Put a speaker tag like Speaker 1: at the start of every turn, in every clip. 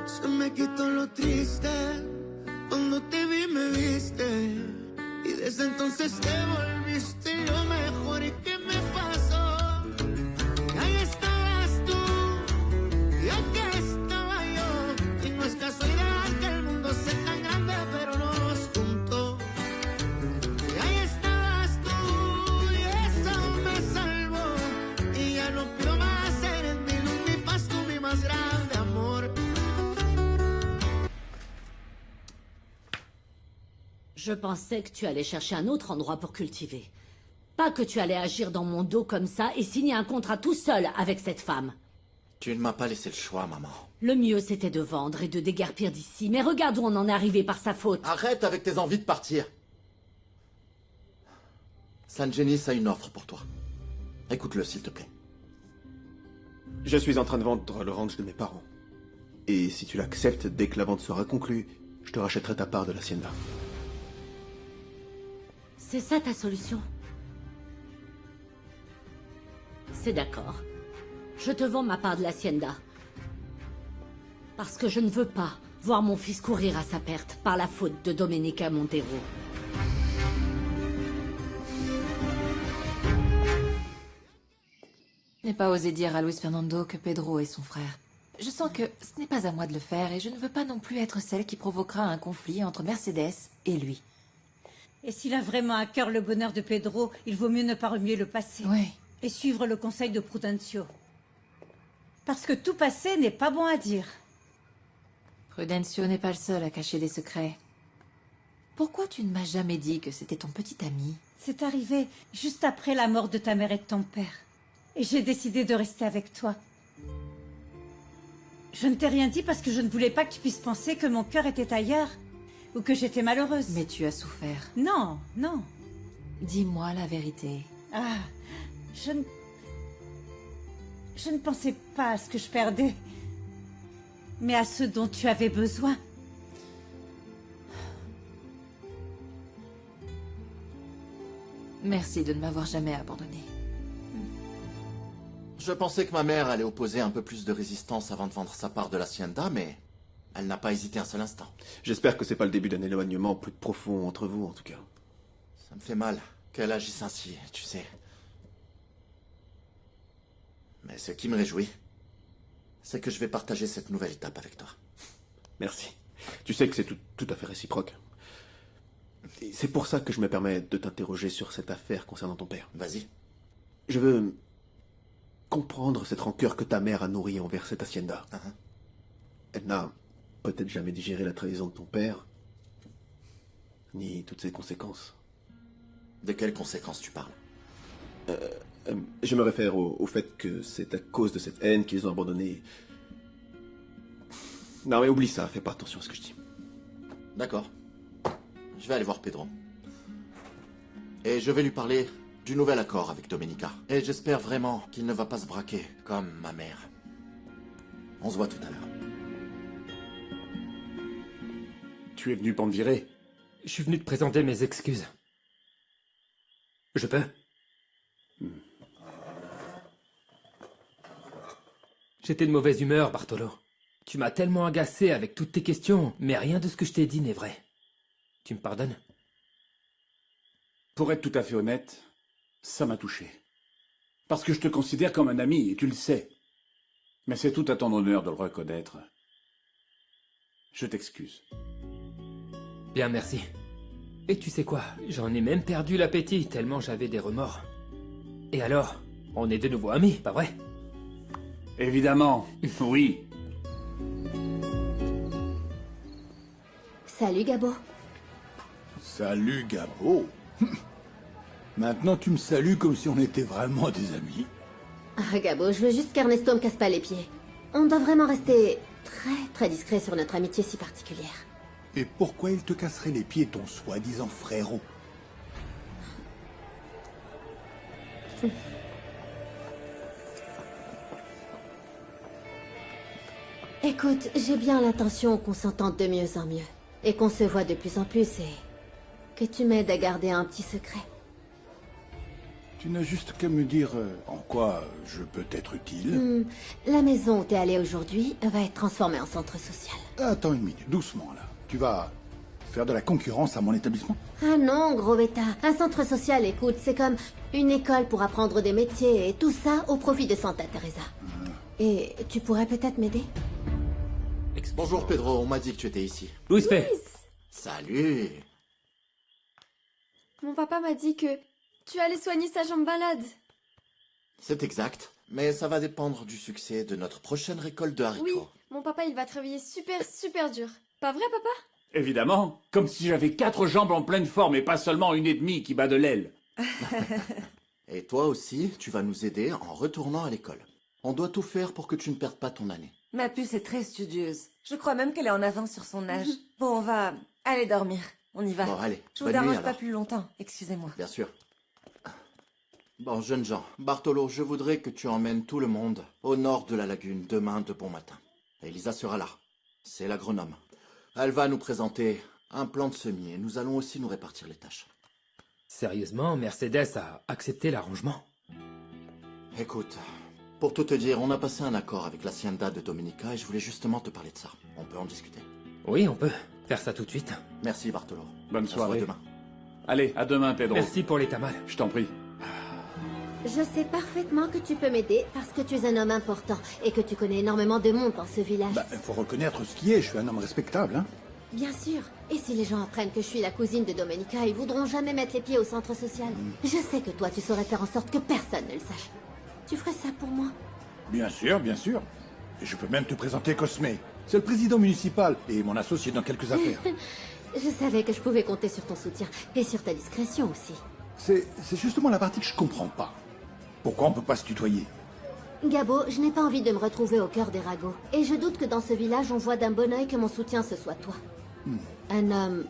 Speaker 1: Se me quitó lo triste, cuando te vi me viste, y desde entonces te volviste lo mejor. ¿Y qué me pasó? Que ahí estabas tú, y aquí estaba yo, y no es casualidad que el mundo sea tan grande, pero no nos juntó. Y ahí estabas tú, y eso me salvó, y ya no pido más, eres mi luz, mi paz, tú mi más grande amor.
Speaker 2: Je pensais que tu allais chercher un autre endroit pour cultiver. Pas que tu allais agir dans mon dos comme ça et signer un contrat tout seul avec cette femme.
Speaker 3: Tu ne m'as pas laissé le choix, maman.
Speaker 2: Le mieux, c'était de vendre et de déguerpir d'ici. Mais regarde où on en est arrivé par sa faute.
Speaker 3: Arrête avec tes envies de partir. Sangenis a une offre pour toi. Écoute-le, s'il te plaît.
Speaker 4: Je suis en train de vendre le ranch de mes parents. Et si tu l'acceptes, dès que la vente sera conclue, je te rachèterai ta part de l'hacienda.
Speaker 2: C'est ça ta solution? C'est d'accord. Je te vends ma part de l'hacienda. Parce que je ne veux pas voir mon fils courir à sa perte par la faute de Domenica Montero.
Speaker 5: Je n'ai pas osé dire à Luis Fernando que Pedro est son frère. Je sens que ce n'est pas à moi de le faire et je ne veux pas non plus être celle qui provoquera un conflit entre Mercedes et lui.
Speaker 6: Et s'il a vraiment à cœur le bonheur de Pedro, il vaut mieux ne pas remuer le passé.
Speaker 5: Oui.
Speaker 6: Et suivre le conseil de Prudencio. Parce que tout passé n'est pas bon à dire.
Speaker 5: Prudencio n'est pas le seul à cacher des secrets. Pourquoi tu ne m'as jamais dit que c'était ton petit ami?
Speaker 6: C'est arrivé juste après la mort de ta mère et de ton père. Et j'ai décidé de rester avec toi. Je ne t'ai rien dit parce que je ne voulais pas que tu puisses penser que mon cœur était ailleurs. Ou que j'étais malheureuse.
Speaker 5: Mais tu as souffert.
Speaker 6: Non, non.
Speaker 5: Dis-moi la vérité.
Speaker 6: Ah, je ne pensais pas à ce que je perdais, mais à ce dont tu avais besoin.
Speaker 5: Merci de ne m'avoir jamais abandonnée.
Speaker 3: Je pensais que ma mère allait opposer un peu plus de résistance avant de vendre sa part de l'hacienda, mais elle n'a pas hésité un seul instant.
Speaker 4: J'espère que c'est pas le début d'un éloignement plus profond entre vous, en tout cas.
Speaker 3: Ça me fait mal qu'elle agisse ainsi, tu sais. Mais ce qui me réjouit, c'est que je vais partager cette nouvelle étape avec toi.
Speaker 4: Merci. Tu sais que c'est tout à fait réciproque. Et c'est pour ça que je me permets de t'interroger sur cette affaire concernant ton père.
Speaker 3: Vas-y.
Speaker 4: Je veux comprendre cette rancœur que ta mère a nourrie envers cette hacienda. Elle n'a peut-être jamais digéré la trahison de ton père, ni toutes ses conséquences.
Speaker 3: De quelles conséquences tu parles?
Speaker 4: Je me réfère au fait que c'est à cause de cette haine qu'ils ont abandonné. Non mais oublie ça, fais pas attention à ce que je dis.
Speaker 3: D'accord. Je vais aller voir Pedro. Et je vais lui parler du nouvel accord avec Domenica. Et j'espère vraiment qu'il ne va pas se braquer comme ma mère. On se voit tout à l'heure.
Speaker 7: Tu es venu pour me virer?
Speaker 8: Je suis venu te présenter mes excuses. Je peux? J'étais de mauvaise humeur, Bartolo. Tu m'as tellement agacé avec toutes tes questions, mais rien de ce que je t'ai dit n'est vrai. Tu me pardonnes?
Speaker 7: Pour être tout à fait honnête, ça m'a touché. Parce que je te considère comme un ami, et tu le sais. Mais c'est tout à ton honneur de le reconnaître. Je t'excuse.
Speaker 8: Bien, merci. Et tu sais quoi? J'en ai même perdu l'appétit, tellement j'avais des remords. Et alors? On est de nouveau amis, pas vrai?
Speaker 7: Évidemment, oui.
Speaker 9: Salut, Gabo.
Speaker 10: Salut, Gabo. Maintenant, tu me salues comme si on était vraiment des amis.
Speaker 9: Ah, Gabo, je veux juste qu'Ernesto me casse pas les pieds. On doit vraiment rester très discret sur notre amitié si particulière.
Speaker 10: Et pourquoi il te casserait les pieds, ton soi-disant frérot?
Speaker 9: Écoute, j'ai bien l'intention qu'on s'entende de mieux en mieux. Et qu'on se voit de plus en plus et que tu m'aides à garder un petit secret.
Speaker 10: Tu n'as juste qu'à me dire en quoi je peux être utile.
Speaker 9: La maison où t'es allé aujourd'hui va être transformée en centre social.
Speaker 10: Attends une minute, doucement là. Tu vas faire de la concurrence à mon établissement?
Speaker 9: Ah non, gros bêta. Un centre social, écoute, c'est comme une école pour apprendre des métiers et tout ça au profit de Santa Teresa. Et tu pourrais peut-être m'aider?
Speaker 3: Bonjour Pedro, on m'a dit que tu étais ici.
Speaker 8: Louis fait.
Speaker 3: Salut.
Speaker 11: Mon papa m'a dit que tu allais soigner sa jambe malade.
Speaker 3: C'est exact, mais ça va dépendre du succès de notre prochaine récolte de haricots.
Speaker 11: Oui, mon papa il va travailler super dur. Pas vrai, papa?
Speaker 7: Évidemment, comme si j'avais 4 jambes en pleine forme et pas seulement une et demie qui bat de l'aile.
Speaker 3: Et toi aussi, tu vas nous aider en retournant à l'école. On doit tout faire pour que tu ne perdes pas ton année.
Speaker 5: Ma puce est très studieuse. Je crois même qu'elle est en avance sur son âge. Bon, on va aller dormir. On y va.
Speaker 3: Bon, allez,
Speaker 5: Je vous
Speaker 3: bonne nuit,
Speaker 5: dérange pas
Speaker 3: alors.
Speaker 5: plus longtemps, excusez-moi.
Speaker 3: Bien sûr. Bon, jeunes gens, Bartolo, je voudrais que tu emmènes tout le monde au nord de la lagune demain de bon matin. Elisa sera là. C'est l'agronome. Elle va nous présenter un plan de semis et nous allons aussi nous répartir les tâches.
Speaker 8: Sérieusement, Mercedes a accepté l'arrangement.
Speaker 3: Écoute, pour tout te dire, on a passé un accord avec l'hacienda de Domenica et je voulais justement te parler de ça. On peut en discuter.
Speaker 8: Oui, on peut faire ça tout de suite.
Speaker 3: Merci, Bartolo.
Speaker 7: Bonne
Speaker 3: On se
Speaker 7: soirée.
Speaker 3: voit demain.
Speaker 7: Allez, à demain, Pedro.
Speaker 8: Merci pour les tamales.
Speaker 7: Je t'en prie.
Speaker 9: Je sais parfaitement que tu peux m'aider parce que tu es un homme important et que tu connais énormément de monde dans ce village.
Speaker 10: Bah, faut reconnaître ce qui est, je suis un homme respectable, hein.
Speaker 9: Bien sûr. Et si les gens apprennent que je suis la cousine de Domenica, ils voudront jamais mettre les pieds au centre social. Je sais que toi, tu saurais faire en sorte que personne ne le sache. Tu ferais ça pour moi?
Speaker 10: Bien sûr, bien sûr. Et je peux même te présenter Cosme. C'est le président municipal et mon associé dans quelques affaires.
Speaker 9: Je savais que je pouvais compter sur ton soutien et sur ta discrétion aussi.
Speaker 10: C'est justement la partie que je comprends pas. Pourquoi on peut pas se tutoyer?
Speaker 9: Gabo, je n'ai pas envie de me retrouver au cœur des ragots. Et je doute que dans ce village, on voit d'un bon œil que mon soutien ce soit toi. Un homme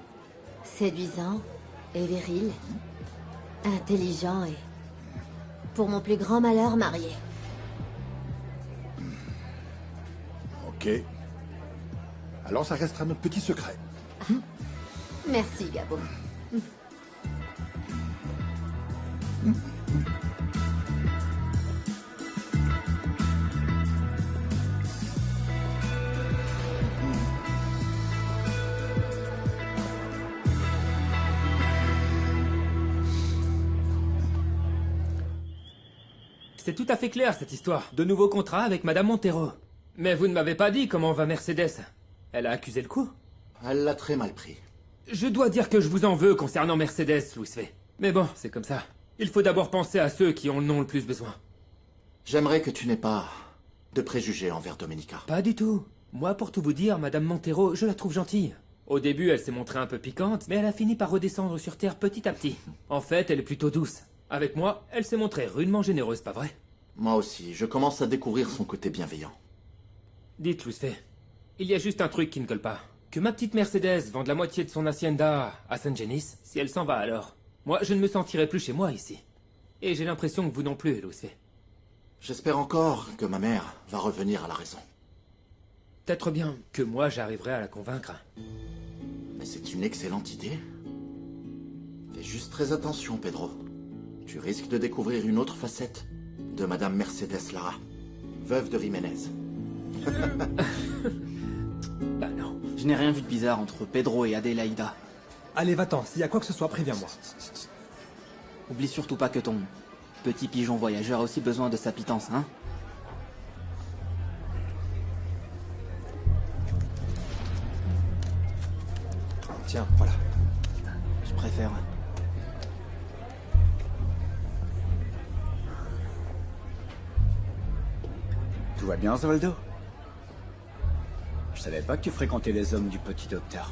Speaker 9: séduisant et viril, intelligent et, pour mon plus grand malheur, marié.
Speaker 10: Ok. Alors ça restera notre petit secret.
Speaker 9: Merci, Gabo.
Speaker 8: C'est tout à fait clair, cette histoire. De nouveaux contrats avec Madame Montero. Mais vous ne m'avez pas dit comment va Mercedes. Elle a accusé le coup.
Speaker 3: Elle l'a très mal pris.
Speaker 8: Je dois dire que je vous en veux concernant Mercedes, Louis Fay. Mais bon, c'est comme ça. Il faut d'abord penser à ceux qui en ont le plus besoin.
Speaker 3: J'aimerais que tu n'aies pas de préjugés envers Domenica.
Speaker 8: Pas du tout. Moi, pour tout vous dire, Madame Montero, je la trouve gentille. Au début, elle s'est montrée un peu piquante, mais elle a fini par redescendre sur terre petit à petit. En fait, elle est plutôt douce. Avec moi, elle s'est montrée rudement généreuse, pas vrai?
Speaker 3: Moi aussi, je commence à découvrir son côté bienveillant.
Speaker 8: Dites, Louis Fay, il y a juste un truc qui ne colle pas. Que ma petite Mercedes vende la moitié de son hacienda à San Genis, si elle s'en va alors. Moi, je ne me sentirai plus chez moi ici. Et j'ai l'impression que vous non plus, Louis Fay.
Speaker 3: J'espère encore que ma mère va revenir à la raison.
Speaker 8: Peut-être bien que moi, j'arriverai à la convaincre.
Speaker 3: Mais c'est une excellente idée. Fais juste très attention, Pedro. Tu risques de découvrir une autre facette de Madame Mercedes Lara, veuve de Jiménez.
Speaker 8: Bah non.
Speaker 12: Je n'ai rien vu de bizarre entre Pedro et Adélaïda.
Speaker 13: Allez, va-t'en. S'il y a quoi que ce soit, préviens-moi.
Speaker 12: Oublie surtout pas que ton petit pigeon voyageur a aussi besoin de sa pitance, hein?
Speaker 13: Tiens, voilà.
Speaker 12: Je préfère.
Speaker 14: Tout va bien, Osvaldo? Je savais pas que tu fréquentais les hommes du petit docteur.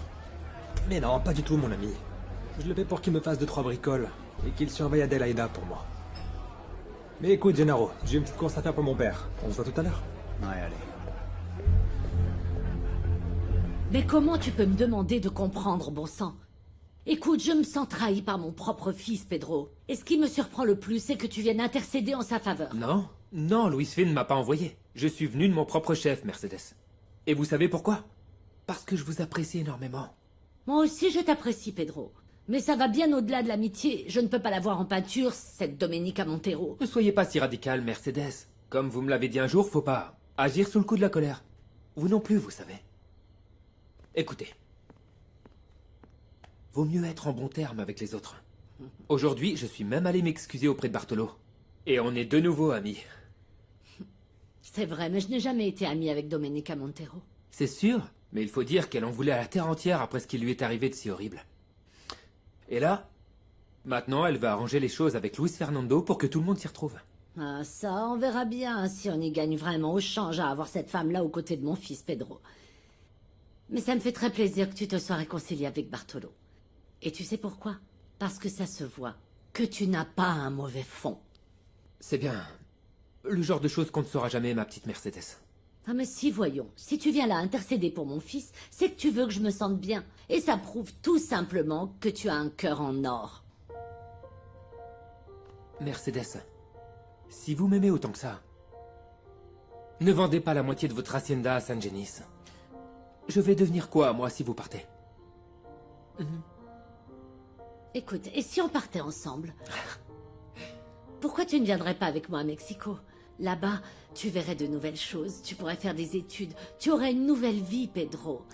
Speaker 13: Mais non, pas du tout, mon ami. Je le paie pour qu'il me fasse 2-3 bricoles et qu'il surveille Adélaïda pour moi. Mais écoute, Gennaro, j'ai une petite course à faire pour mon père. On se voit tout à l'heure.
Speaker 14: Ouais, allez.
Speaker 2: Mais comment tu peux me demander de comprendre, bon sang? Écoute, je me sens trahi par mon propre fils, Pedro. Et ce qui me surprend le plus, c'est que tu viennes intercéder en sa faveur.
Speaker 8: Non, non, Louis Fay ne m'a pas envoyé. Je suis venu de mon propre chef, Mercedes. Et vous savez pourquoi? Parce que je vous apprécie énormément.
Speaker 2: Moi aussi, je t'apprécie, Pedro. Mais ça va bien au-delà de l'amitié. Je ne peux pas la voir en peinture, cette Domenica Montero.
Speaker 8: Ne soyez pas si radical, Mercedes. Comme vous me l'avez dit un jour, faut pas agir sous le coup de la colère. Vous non plus, vous savez. Écoutez. Vaut mieux être en bon terme avec les autres. Aujourd'hui, je suis même allé m'excuser auprès de Bartolo. Et on est de nouveau amis.
Speaker 2: C'est vrai, mais je n'ai jamais été amie avec Domenica Montero.
Speaker 8: C'est sûr, mais il faut dire qu'elle en voulait à la terre entière après ce qui lui est arrivé de si horrible. Et là, maintenant, elle va arranger les choses avec Luis Fernando pour que tout le monde s'y retrouve.
Speaker 2: Ah, ça, on verra bien si on y gagne vraiment au change à avoir cette femme-là aux côtés de mon fils, Pedro. Mais ça me fait très plaisir que tu te sois réconcilié avec Bartolo. Et tu sais pourquoi? Parce que ça se voit que tu n'as pas un mauvais fond.
Speaker 8: C'est bien. Le genre de choses qu'on ne saura jamais, ma petite Mercedes.
Speaker 2: Ah mais si, voyons. Si tu viens là intercéder pour mon fils, c'est que tu veux que je me sente bien. Et ça prouve tout simplement que tu as un cœur en or.
Speaker 8: Mercedes, si vous m'aimez autant que ça, ne vendez pas la moitié de votre hacienda à San Genis. Je vais devenir quoi, moi, si vous partez?
Speaker 2: Écoute, et si on partait ensemble? Pourquoi tu ne viendrais pas avec moi à Mexico? Là-bas, tu verrais de nouvelles choses, tu pourrais faire des études, tu aurais une nouvelle vie, Pedro.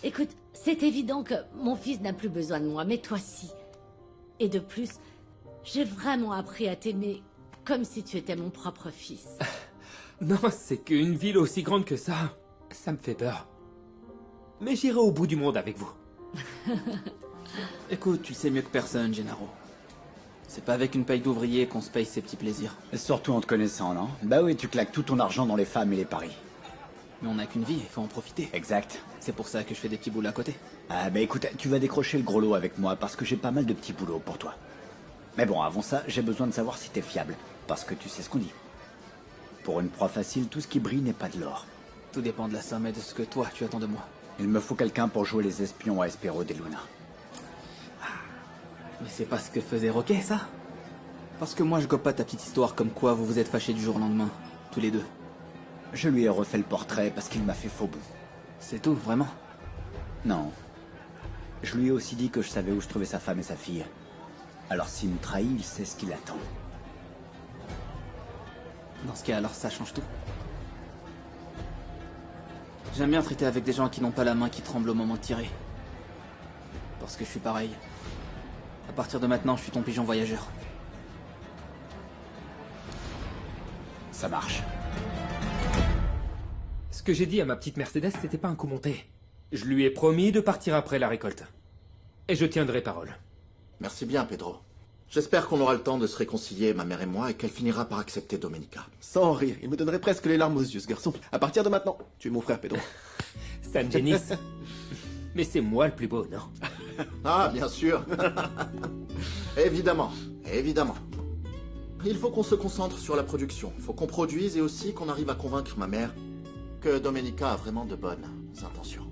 Speaker 2: Écoute, c'est évident que mon fils n'a plus besoin de moi, mais toi si. Et de plus, j'ai vraiment appris à t'aimer comme si tu étais mon propre fils.
Speaker 8: Non, c'est qu'une ville aussi grande que ça, ça me fait peur. Mais j'irai au bout du monde avec vous.
Speaker 12: Écoute, tu sais mieux que personne, Gennaro. C'est pas avec une paye d'ouvrier qu'on se paye ses petits plaisirs.
Speaker 14: Et surtout en te connaissant, non? Bah oui, tu claques tout ton argent dans les femmes et les paris.
Speaker 12: Mais on n'a qu'une vie, il faut en profiter.
Speaker 14: Exact.
Speaker 12: C'est pour ça que je fais des petits boulots à côté.
Speaker 14: Ah bah écoute, tu vas décrocher le gros lot avec moi parce que j'ai pas mal de petits boulots pour toi. Mais bon, avant ça, j'ai besoin de savoir si t'es fiable. Parce que tu sais ce qu'on dit. Pour une proie facile, tout ce qui brille n'est pas de l'or.
Speaker 12: Tout dépend de la somme et de ce que toi, tu attends de moi.
Speaker 14: Il me faut quelqu'un pour jouer les espions à Espero de Luna.
Speaker 12: Mais c'est pas ce que faisait Roquet, ça? Parce que moi, je gobe pas ta petite histoire comme quoi vous vous êtes fâchés du jour au lendemain, tous les deux.
Speaker 14: Je lui ai refait le portrait parce qu'il m'a fait faux bon.
Speaker 12: C'est tout, vraiment?
Speaker 14: Non. Je lui ai aussi dit que je savais où se trouvaient sa femme et sa fille. Alors s'il me trahit, il sait ce qu'il attend.
Speaker 12: Dans ce cas, alors ça change tout. J'aime bien traiter avec des gens qui n'ont pas la main qui tremble au moment de tirer. Parce que je suis pareil. À partir de maintenant, je suis ton pigeon voyageur.
Speaker 14: Ça marche.
Speaker 8: Ce que j'ai dit à ma petite Mercedes, c'était pas un coup monté. Je lui ai promis de partir après la récolte. Et je tiendrai parole.
Speaker 3: Merci bien, Pedro. J'espère qu'on aura le temps de se réconcilier, ma mère et moi, et qu'elle finira par accepter Domenica.
Speaker 4: Sans rire, il me donnerait presque les larmes aux yeux, ce garçon. À partir de maintenant, tu es mon frère, Pedro.
Speaker 8: San Genis. Mais c'est moi le plus beau, non?
Speaker 3: Ah, bien sûr. Évidemment, évidemment. Il faut qu'on se concentre sur la production. Il faut qu'on produise et aussi qu'on arrive à convaincre ma mère que Domenica a vraiment de bonnes intentions.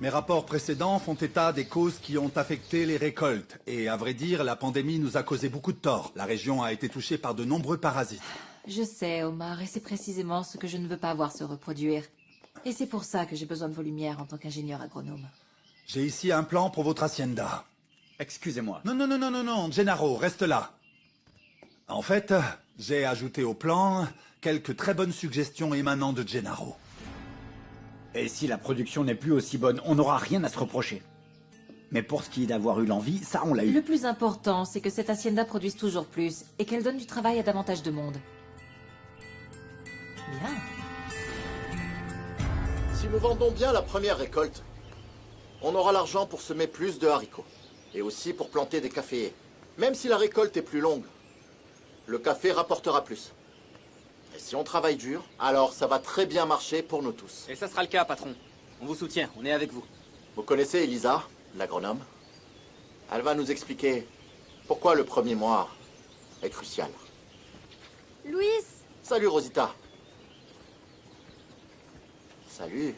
Speaker 10: Mes rapports précédents font état des causes qui ont affecté les récoltes. Et à vrai dire, la pandémie nous a causé beaucoup de tort. La région a été touchée par de nombreux parasites.
Speaker 5: Je sais, Omar, et c'est précisément ce que je ne veux pas voir se reproduire. Et c'est pour ça que j'ai besoin de vos lumières en tant qu'ingénieur agronome.
Speaker 10: J'ai ici un plan pour votre hacienda.
Speaker 14: Excusez-moi.
Speaker 10: Non, Gennaro, reste là. En fait, j'ai ajouté au plan quelques très bonnes suggestions émanant de Gennaro.
Speaker 14: Et si la production n'est plus aussi bonne, on n'aura rien à se reprocher. Mais pour ce qui est d'avoir eu l'envie, ça on l'a eu.
Speaker 5: Le plus important, c'est que cette hacienda produise toujours plus et qu'elle donne du travail à davantage de monde. Bien.
Speaker 3: Si nous vendons bien la première récolte, on aura l'argent pour semer plus de haricots. Et aussi pour planter des caféiers. Même si la récolte est plus longue, le café rapportera plus. Et si on travaille dur, alors ça va très bien marcher pour nous tous.
Speaker 12: Et ça sera le cas, patron. On vous soutient, on est avec vous.
Speaker 3: Vous connaissez Elisa, l'agronome? Elle va nous expliquer pourquoi le premier mois est crucial.
Speaker 11: Louis!
Speaker 3: Salut Rosita. Salut.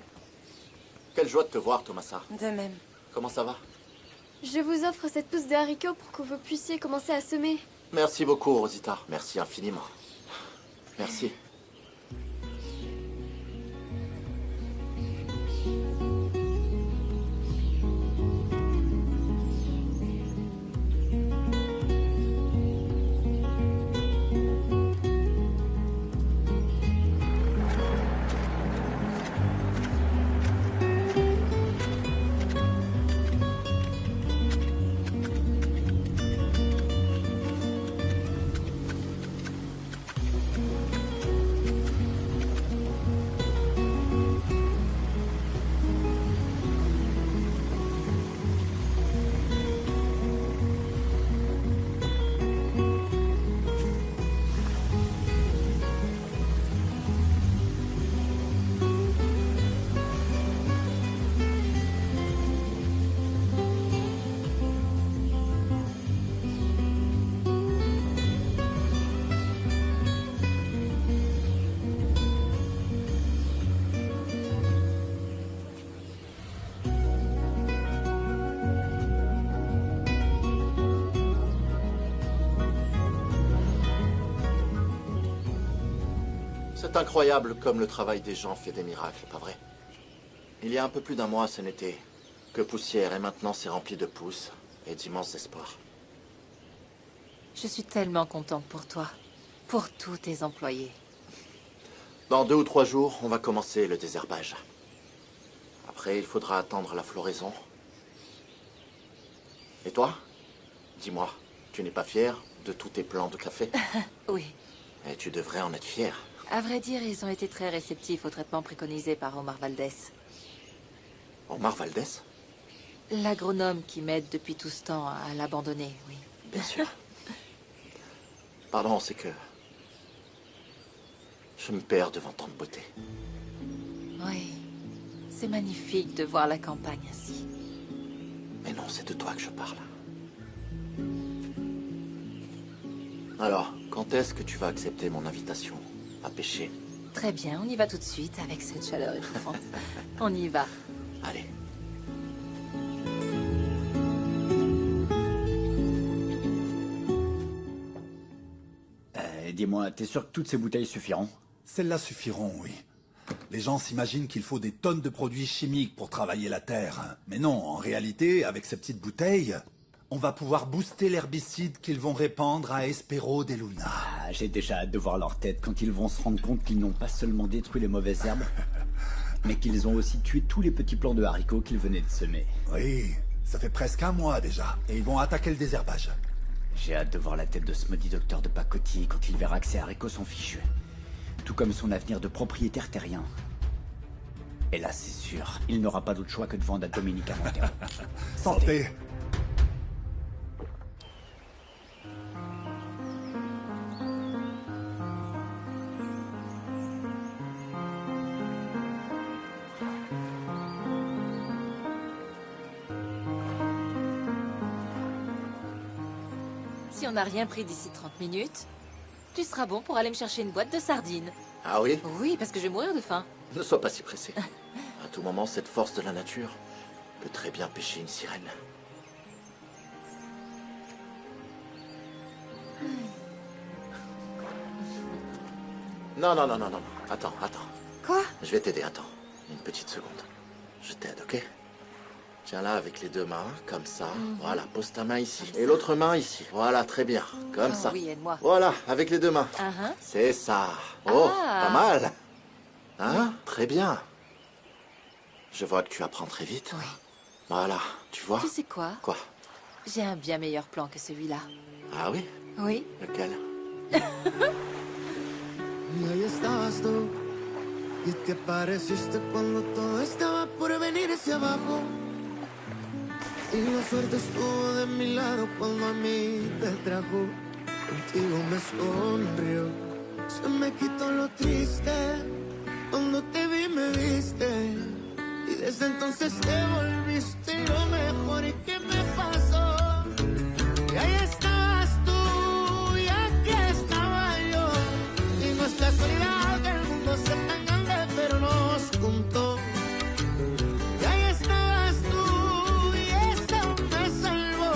Speaker 3: Quelle joie de te voir, Tomasa.
Speaker 11: De même.
Speaker 3: Comment ça va?
Speaker 11: Je vous offre cette pousse de haricots pour que vous puissiez commencer à semer.
Speaker 3: Merci beaucoup, Rosita. Merci infiniment. Merci. C'est incroyable comme le travail des gens fait des miracles, pas vrai? Il y a un peu plus d'un mois, ce n'était que poussière et maintenant c'est rempli de pousses et d'immenses espoirs.
Speaker 5: Je suis tellement contente pour toi. Pour tous tes employés.
Speaker 3: Dans 2 ou 3 jours, on va commencer le désherbage. Après, il faudra attendre la floraison. Et toi? Dis-moi, tu n'es pas fier de tous tes plants de café?
Speaker 5: Oui.
Speaker 3: Et tu devrais en être fier.
Speaker 5: À vrai dire, ils ont été très réceptifs au traitement préconisé par Omar Valdez.
Speaker 3: Omar Valdez?
Speaker 5: L'agronome qui m'aide depuis tout ce temps à l'abandonner, oui.
Speaker 3: Bien sûr. Pardon, c'est que... je me perds devant tant de beauté.
Speaker 5: Oui. C'est magnifique de voir la campagne ainsi.
Speaker 3: Mais non, c'est de toi que je parle. Alors, quand est-ce que tu vas accepter mon invitation à pêcher?
Speaker 5: Très bien, on y va tout de suite avec cette chaleur étouffante. On y va.
Speaker 3: Allez.
Speaker 14: Dis-moi, t'es sûr que toutes ces bouteilles suffiront?
Speaker 10: Celles-là suffiront, oui. Les gens s'imaginent qu'il faut des tonnes de produits chimiques pour travailler la terre. Mais non, en réalité, avec ces petites bouteilles, on va pouvoir booster l'herbicide qu'ils vont répandre à Espero de Luna.
Speaker 14: Ah, j'ai déjà hâte de voir leur tête quand ils vont se rendre compte qu'ils n'ont pas seulement détruit les mauvaises herbes, mais qu'ils ont aussi tué tous les petits plants de haricots qu'ils venaient de semer.
Speaker 10: Oui, ça fait presque 1 mois déjà, et ils vont attaquer le désherbage.
Speaker 14: J'ai hâte de voir la tête de ce maudit docteur de pacotille quand il verra que ces haricots sont fichus. Tout comme son avenir de propriétaire terrien. Et là, c'est sûr, il n'aura pas d'autre choix que de vendre à Domenica Montero.
Speaker 10: Santé.
Speaker 5: Si on n'a rien pris d'ici 30 minutes, tu seras bon pour aller me chercher une boîte de sardines.
Speaker 3: Ah oui?
Speaker 5: Oui, parce que je vais mourir de faim.
Speaker 3: Ne sois pas si pressé. À tout moment, cette force de la nature peut très bien pêcher une sirène. Non, non, non, non, non. Attends, attends.
Speaker 5: Quoi?
Speaker 3: Je vais t'aider, attends. Une petite seconde. Je t'aide, ok? Tiens là avec les 2 mains, comme ça. Voilà, pose ta main ici. Et l'autre main ici. Voilà, très bien. Comme ça.
Speaker 5: Oui, aide-moi.
Speaker 3: Voilà, avec les 2 mains. C'est ça. Oh, pas mal. Hein? Très bien. Je vois que tu apprends très vite.
Speaker 5: Oui.
Speaker 3: Voilà, tu vois?
Speaker 5: Tu sais quoi?
Speaker 3: Quoi?
Speaker 5: J'ai un bien meilleur plan que celui-là.
Speaker 3: Ah oui?
Speaker 5: Oui.
Speaker 3: Lequel?
Speaker 1: Y ahí estabas tú, y te apareciste cuando todo estaba por venir hacia abajo. Y la suerte estuvo de mi lado cuando a mí te trajo. Contigo me sonrió, se me quitó lo triste. Cuando te vi me viste, y desde entonces te volviste lo mejor. ¿Y qué me pasó? Y ahí estabas tú, y aquí estaba yo. Y no es casualidad que el mundo sea tan grande, pero nos juntó. Y ahí estabas tú, y eso me salvó.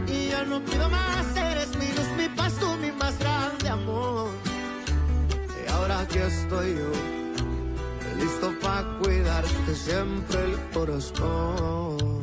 Speaker 1: Y ya no pido más, eres mi luz, mi paz, tú mi más grande amor. Y ahora aquí estoy yo, listo para cuidarte siempre el corazón.